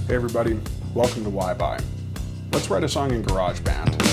Hey everybody, welcome to WhyBuy. Let's write a song in GarageBand.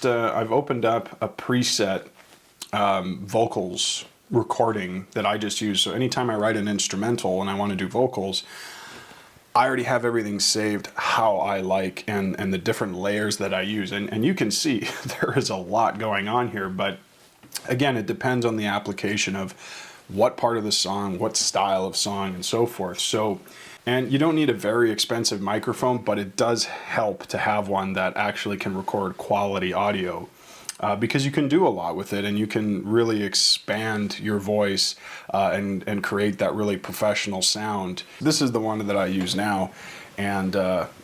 I've opened up a preset vocals recording that I just use. So anytime I write an instrumental and I want to do vocals, I already have everything saved how I like and the different layers that I use. And you can see there is a lot going on here, but again, it depends on the application of what part of the song, what style of song, and so forth. So, and you don't need a very expensive microphone, but it does help to have one that actually can record quality audio because you can do a lot with it and you can really expand your voice and create that really professional sound. This is the one that I use now, and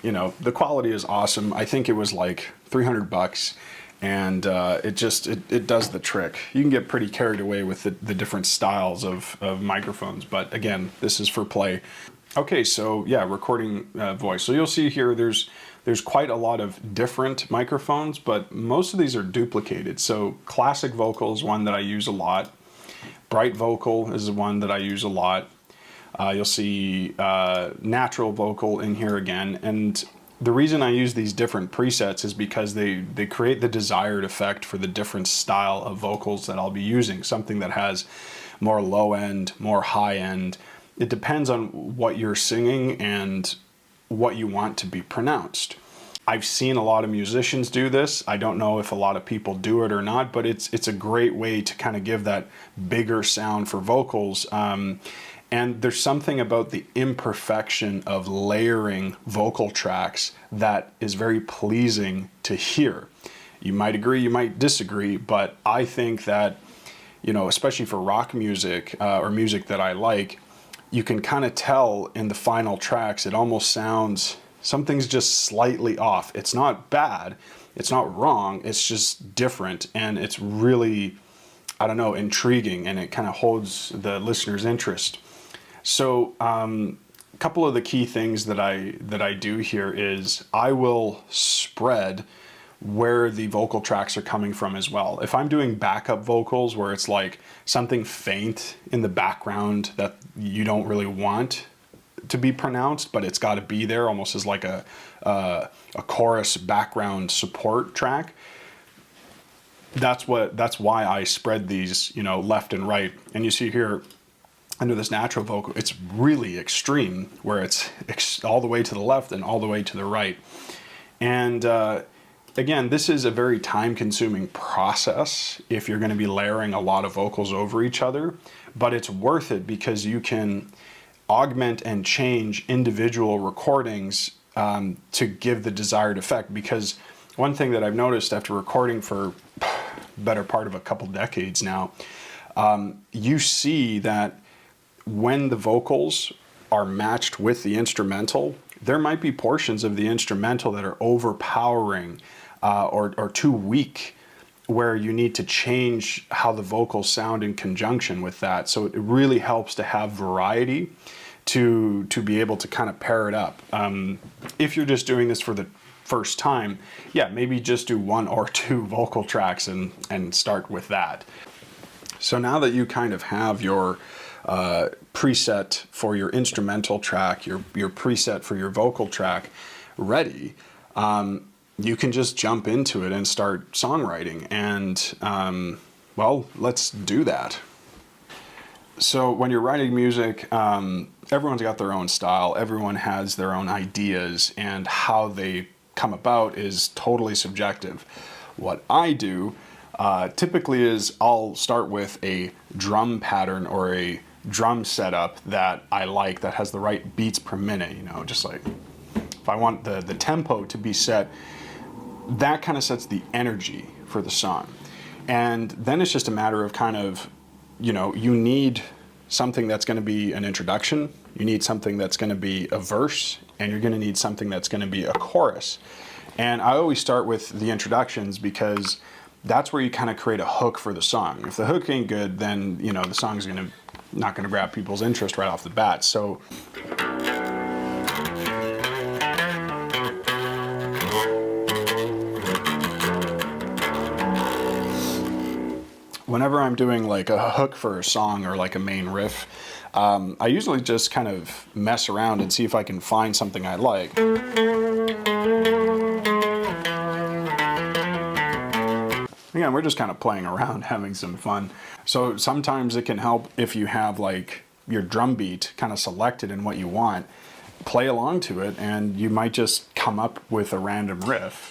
you know, the quality is awesome. I think it was like $300. And it does the trick. You can get pretty carried away with the different styles of microphones, but again, this is for play. Okay, so yeah, recording voice. So you'll see here there's quite a lot of different microphones, but most of these are duplicated. So classic vocal is one that I use a lot. Bright vocal is one that I use a lot. You'll see natural vocal in here again, and the reason I use these different presets is because they create the desired effect for the different style of vocals that I'll be using. Something that has more low end, more high end. It depends on what you're singing and what you want to be pronounced. I've seen a lot of musicians do this. I don't know if a lot of people do it or not, but it's a great way to kind of give that bigger sound for vocals. And there's something about the imperfection of layering vocal tracks that is very pleasing to hear. You might agree, you might disagree, but I think that, you know, especially for rock music or music that I like, you can kind of tell in the final tracks, it almost sounds, something's just slightly off. It's not bad, it's not wrong, it's just different, and it's really, I don't know, intriguing, and it kind of holds the listener's interest. So a couple of the key things that I do here is I will spread where the vocal tracks are coming from as well. If I'm doing backup vocals where it's like something faint in the background that you don't really want to be pronounced, but it's got to be there almost as like a chorus background support track, that's why I spread these, you know, left and right. And you see here, under this natural vocal, it's really extreme, where it's all the way to the left and all the way to the right. And again, this is a very time-consuming process if you're going to be layering a lot of vocals over each other, but it's worth it because you can augment and change individual recordings to give the desired effect. Because one thing that I've noticed after recording for better part of a couple decades now, you see that when the vocals are matched with the instrumental, there might be portions of the instrumental that are overpowering or too weak, where you need to change how the vocals sound in conjunction with that. So it really helps to have variety to be able to kind of pair it up. If you're just doing this for the first time, yeah, maybe just do one or two vocal tracks and start with that. So now that you kind of have your preset for your instrumental track, your preset for your vocal track ready, you can just jump into it and start songwriting. And well, let's do that. So when you're writing music, everyone's got their own style, everyone has their own ideas, and how they come about is totally subjective. What I do typically is I'll start with a drum pattern or a drum setup that I like, that has the right beats per minute, you know, just like if I want the tempo to be set that kind of sets the energy for the song. And then it's just a matter of kind of, you know, you need something that's going to be an introduction, you need something that's going to be a verse, and you're going to need something that's going to be a chorus. And I always start with the introductions because that's where you kind of create a hook for the song. If the hook ain't good, then, you know, the song's not going to grab people's interest right off the bat. So whenever I'm doing like a hook for a song or like a main riff, I usually just kind of mess around and see if I can find something I like. Again, we're just kind of playing around, having some fun. So sometimes it can help if you have like your drum beat kind of selected in what you want, play along to it, and you might just come up with a random riff.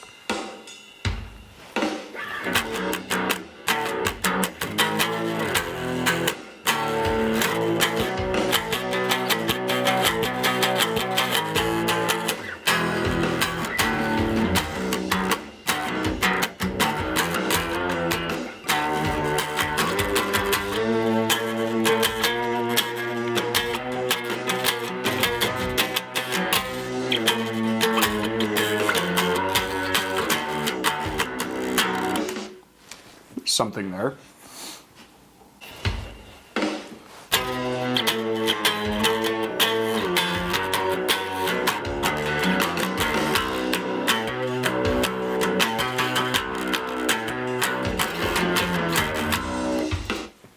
Something there.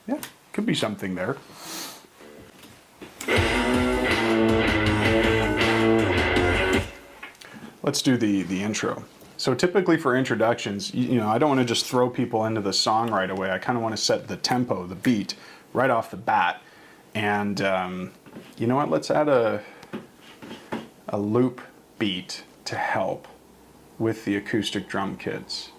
Yeah, could be something there. Let's do the intro. So typically for introductions, you know, I don't want to just throw people into the song right away. I kind of want to set the tempo, the beat, right off the bat. And you know what? Let's add a loop beat to help with the acoustic drum kits.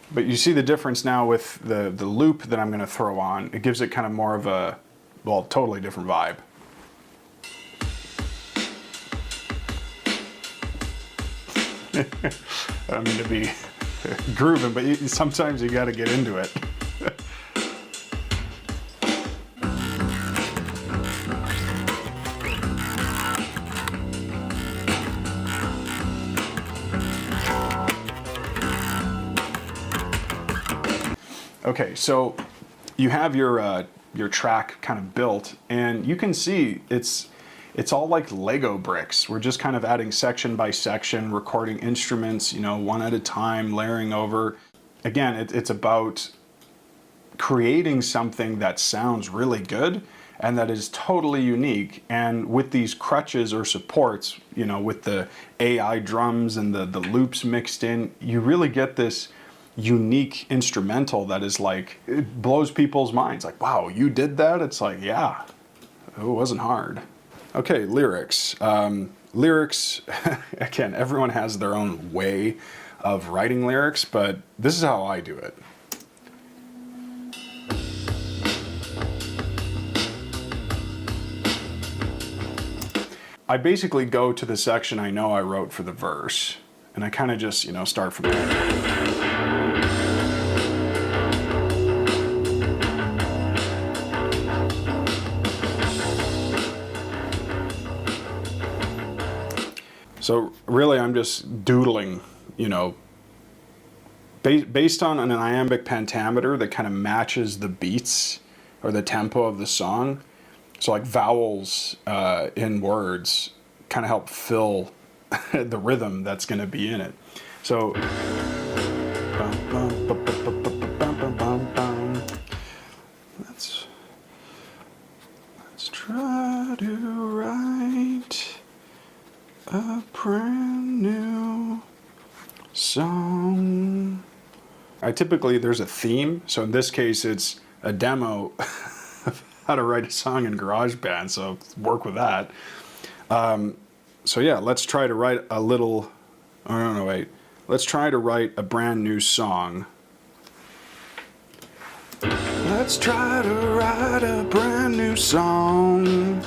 But you see the difference now with the loop that I'm going to throw on. It gives it kind of more of a, well, totally different vibe. I don't mean to be grooving, but sometimes you got to get into it. Okay, so you have your track kind of built, and you can see it's all like Lego bricks. We're just kind of adding section by section, recording instruments, you know, one at a time, layering over. Again, it's about creating something that sounds really good and that is totally unique. And with these crutches or supports, you know, with the AI drums and the loops mixed in, you really get this unique instrumental that is like, it blows people's minds. Like, wow, you did that? It's like, yeah, it wasn't hard. Okay, lyrics. Lyrics, again, everyone has their own way of writing lyrics, but this is how I do it. I basically go to the section I know I wrote for the verse, and I kind of just, you know, start from there. So really I'm just doodling, you know, based on an iambic pentameter that kind of matches the beats or the tempo of the song. So like vowels in words kind of help fill the rhythm that's going to be in it. So let's try to write a brand new song. There's a theme, so in this case it's a demo of how to write a song in GarageBand, so work with that. So yeah, let's try to write let's try to write a brand new song. Let's try to write a brand new song.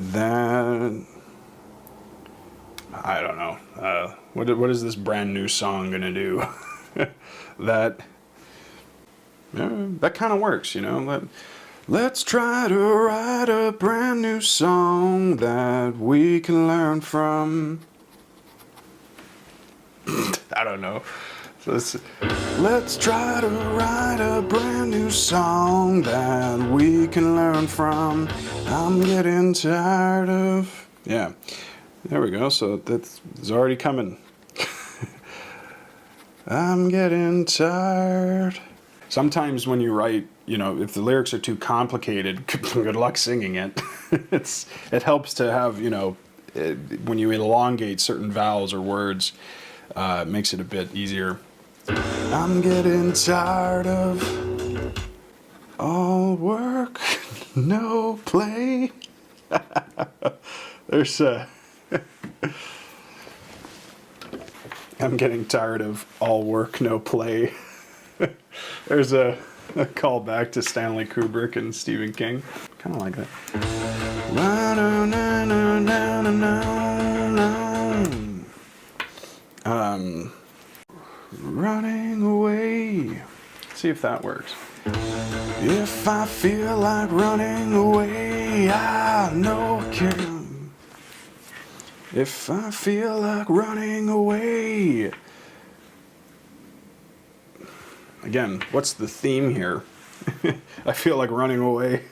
That, I don't know. What is this brand new song gonna do? that kind of works, you know. Let's try to write a brand new song that we can learn from. I don't know. So let's try to write a brand new song that we can learn from. I'm getting tired of... Yeah, there we go. So that's already coming. I'm getting tired. Sometimes when you write, you know, if the lyrics are too complicated, good luck singing it. It helps to have, you know, when you elongate certain vowels or words, it makes it a bit easier. I'm getting tired of all work, no play. There's I'm getting tired of all work, no play. There's a callback to Stanley Kubrick and Stephen King. Kind of like that. Running away. See if that works. If I feel like running away, I know I can. If I feel like running away. Again, what's the theme here? I feel like running away.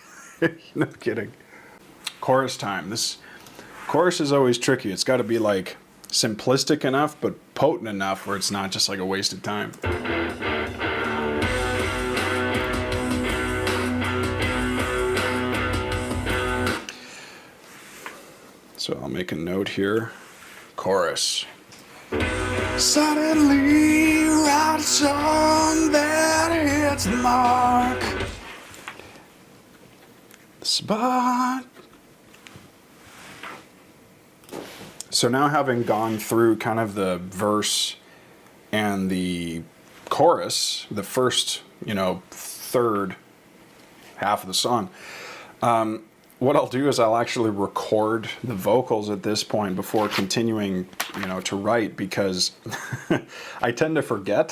No kidding. Chorus time. This chorus is always tricky. It's got to be like simplistic enough but potent enough where it's not just like a waste of time. So I'll make a note here. Chorus. Suddenly write a song that hits the mark. The spot. So now, having gone through kind of the verse and the chorus, the first, you know, third half of the song, what I'll do is I'll actually record the vocals at this point before continuing, you know, to write, because I tend to forget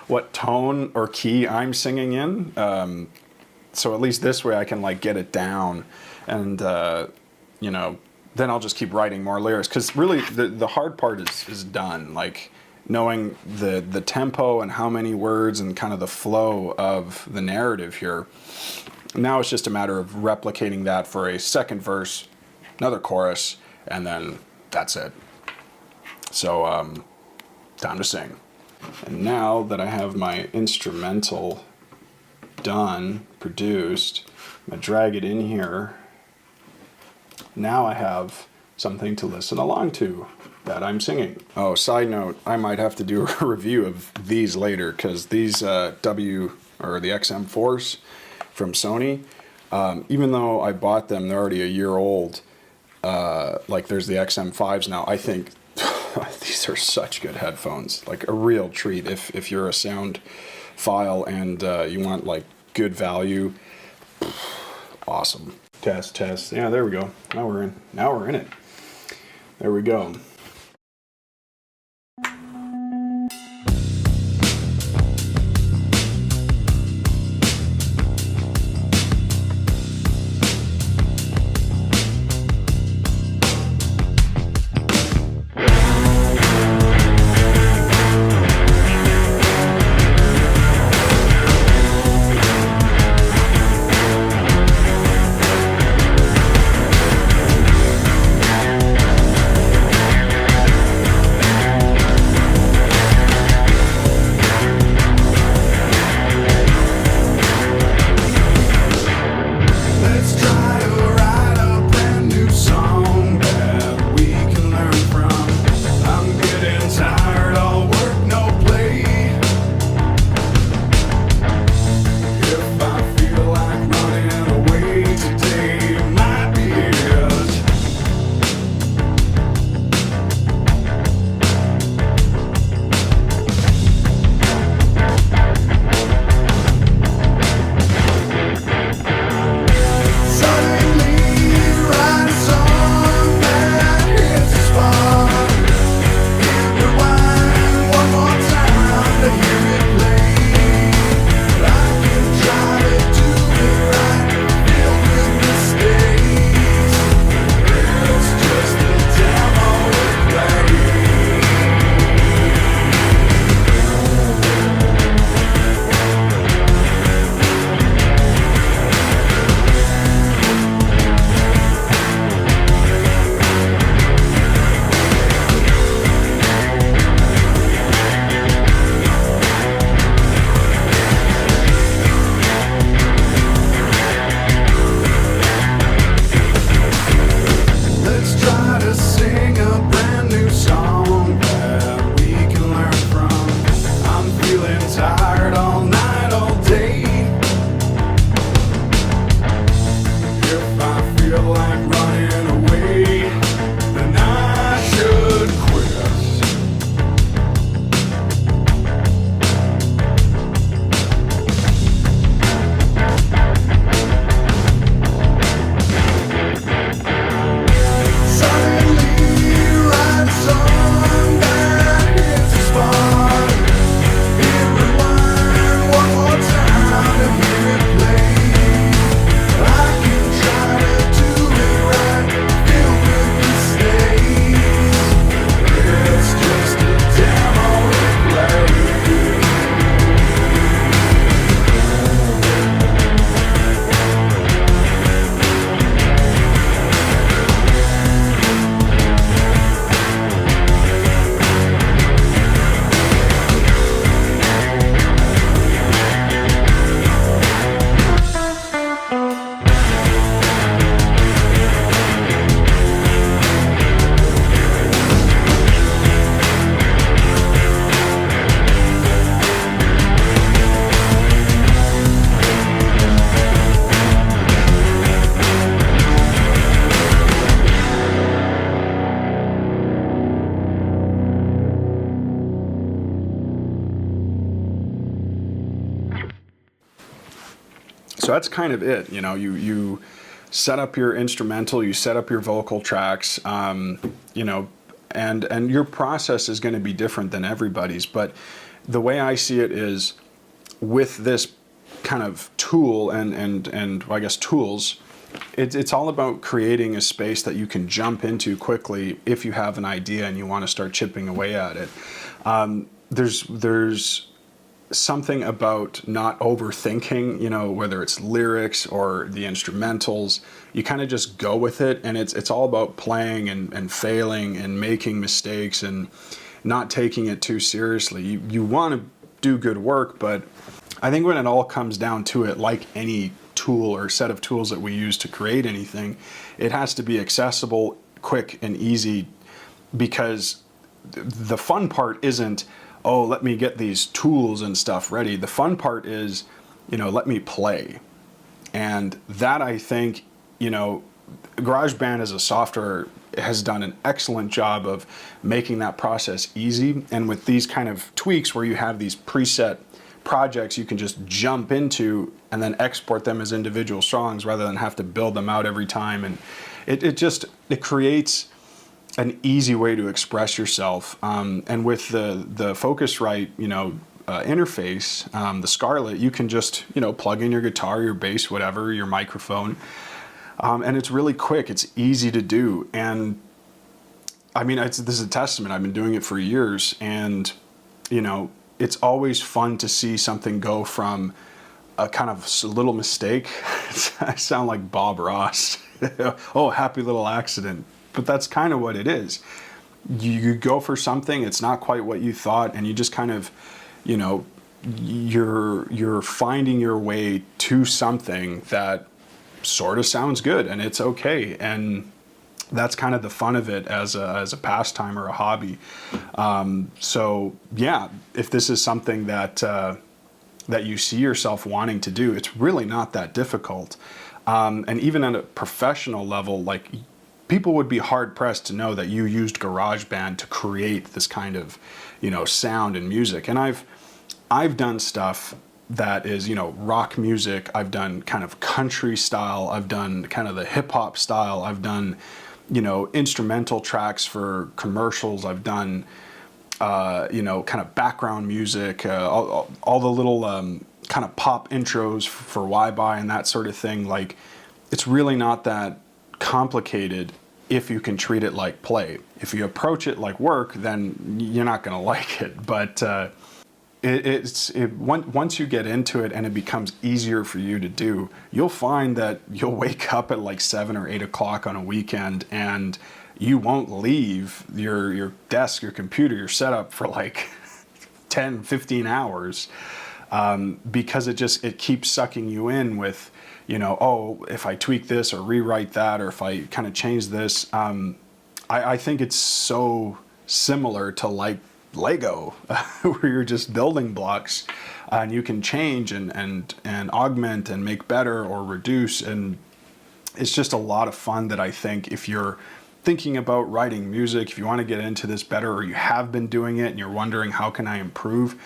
what tone or key I'm singing in. So at least this way I can like get it down, and you know, then I'll just keep writing more lyrics, because really the hard part is done, like knowing the tempo and how many words and kind of the flow of the narrative here. Now it's just a matter of replicating that for a second verse, another chorus, and then that's it. So time to sing. And now that I have my instrumental done, produced, I'm gonna drag it in here. Now I have something to listen along to that I'm singing. Oh, side note, I might have to do a review of these later, because these the XM4s from Sony, even though I bought them, they're already a year old. Like there's the XM5s now. I think these are such good headphones, like a real treat if you're a sound file and you want like good value. Awesome. Test. Yeah, there we go. Now we're in it. There we go. So that's kind of it. You know, you set up your instrumental, you set up your vocal tracks, you know, and your process is going to be different than everybody's. But the way I see it is, with this kind of tool and I guess tools, it's all about creating a space that you can jump into quickly if you have an idea and you want to start chipping away at it. There's something about not overthinking, you know, whether it's lyrics or the instrumentals. You kind of just go with it, and it's all about playing and failing and making mistakes and not taking it too seriously. You want to do good work, but I think when it all comes down to it, like any tool or set of tools that we use to create anything, it has to be accessible, quick, and easy, because the fun part isn't, oh, let me get these tools and stuff ready. The fun part is, you know, let me play. And that, I think, you know, GarageBand as a software has done an excellent job of making that process easy. And with these kind of tweaks where you have these preset projects you can just jump into and then export them as individual songs rather than have to build them out every time. And it creates an easy way to express yourself. And with the Focusrite, you know, interface, the Scarlett, you can just, you know, plug in your guitar, your bass, whatever, your microphone. And it's really quick. It's easy to do. And I mean, this is a testament. I've been doing it for years, and, you know, it's always fun to see something go from a kind of little mistake. I sound like Bob Ross. Oh, happy little accident. But that's kind of what it is. You go for something, it's not quite what you thought, and you just kind of, you know, you're finding your way to something that sort of sounds good, and it's okay. And that's kind of the fun of it as a pastime or a hobby. So yeah, if this is something that you see yourself wanting to do, it's really not that difficult. And even at a professional level, like, people would be hard pressed to know that you used GarageBand to create this kind of, you know, sound and music. And I've done stuff that is, you know, rock music. I've done kind of country style. I've done kind of the hip hop style. I've done, you know, instrumental tracks for commercials. I've done, you know, kind of background music, all the little kind of pop intros for WhyBuy and that sort of thing. Like, it's really not that complicated if you can treat it like play. If you approach it like work, then you're not going to like it. But once you get into it and it becomes easier for you to do, you'll find that you'll wake up at like 7 or 8 o'clock on a weekend and you won't leave your desk, your computer, your setup for like 10, 15 hours, because it keeps sucking you in with, you know, oh, if I tweak this or rewrite that, or if I kind of change this. I think it's so similar to like Lego, where you're just building blocks and you can change and augment and make better or reduce. And it's just a lot of fun that I think if you're thinking about writing music, if you want to get into this better, or you have been doing it and you're wondering how can I improve,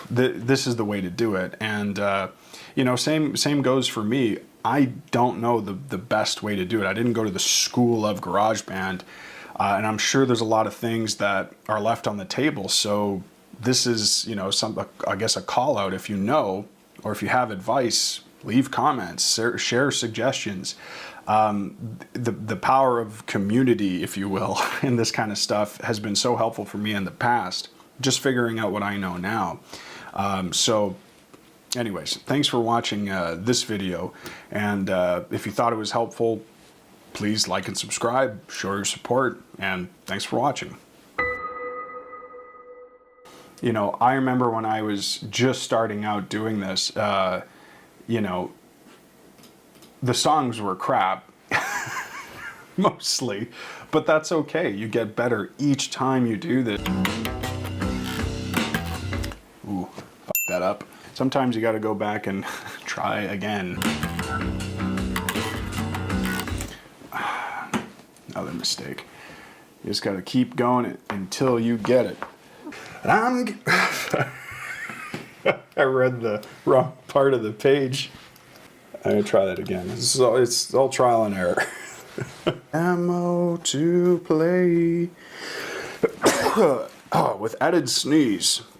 this is the way to do it. And you know, same goes for me. I don't know the best way to do it. I didn't go to the school of GarageBand, and I'm sure there's a lot of things that are left on the table. So this is, you know, I guess a call out. If you know, or if you have advice, leave comments, share suggestions. The power of community, if you will, in this kind of stuff has been so helpful for me in the past, just figuring out what I know now. So anyways, thanks for watching this video, and if you thought it was helpful, please like and subscribe, show your support, and thanks for watching. You know, I remember when I was just starting out doing this, you know, the songs were crap, mostly, but that's okay. You get better each time you do this. Ooh, fuck that up. Sometimes you got to go back and try again. Another mistake. You just got to keep going until you get it. And I read the wrong part of the page. I'm gonna try that again. It's all trial and error. Ammo to play. Oh, with added sneeze.